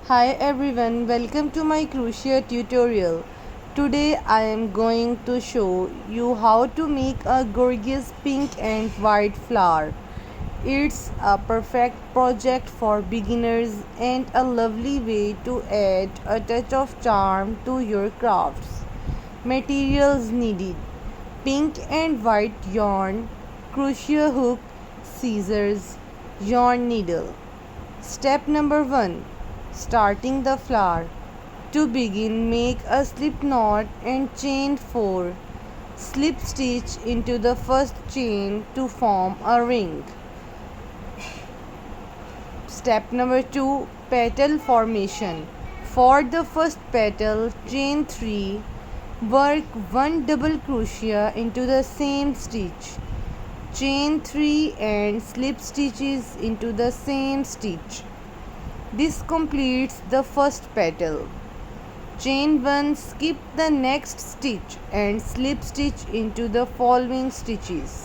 Hi everyone, welcome to my Crochet tutorial. Today I am going to show you how to make a gorgeous pink and white flower. It's a perfect project for beginners and a lovely way to add a touch of charm to your crafts. Materials needed: pink and white yarn, crochet hook, scissors, yarn needle. Step number 1: starting the flower. To begin, make a slip knot and chain 4. Slip stitch into the first chain to form a ring. Step number 2: petal formation. For the first petal, chain 3. Work 1 double crochet into the same stitch. Chain 3 and slip stitches into the same stitch. This completes the first petal. Chain 1, skip the next stitch and slip stitch into the following stitches.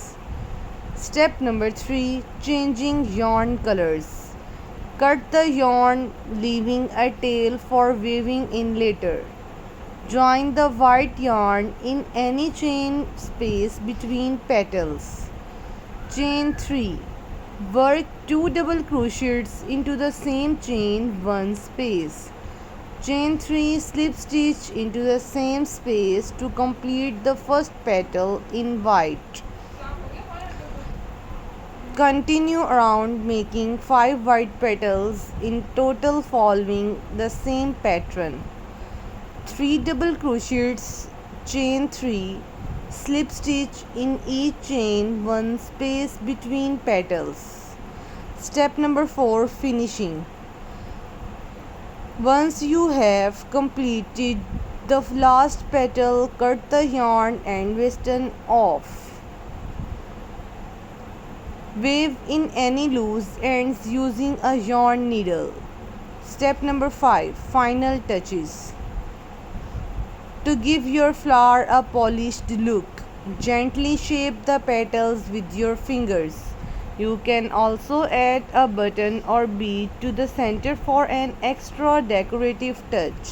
Step number 3: changing yarn colors. Cut the yarn, leaving a tail for weaving in later. Join the white yarn in any chain space between petals. Chain 3. Work 2 double crochets into the same chain 1 space. Chain 3, slip stitch into the same space to complete the first petal in white. Continue around making 5 white petals in total following the same pattern. 3 double crochets, chain 3, slip stitch in each chain 1 space between petals. Step number 4: finishing. Once you have completed the last petal, cut the yarn and wisten off. Weave in any loose ends using a yarn needle. Step number 5: final touches. To give your flower a polished look, gently shape the petals with your fingers. You can also add a button or bead to the center for an extra decorative touch.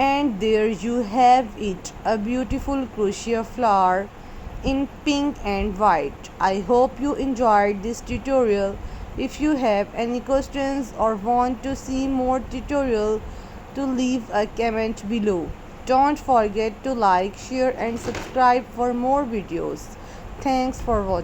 And there you have it, a beautiful crochet flower in pink and white. I hope you enjoyed this tutorial. If you have any questions or want to see more tutorial, to leave a comment below. Don't forget to like, share and subscribe for more videos. Thanks for watching.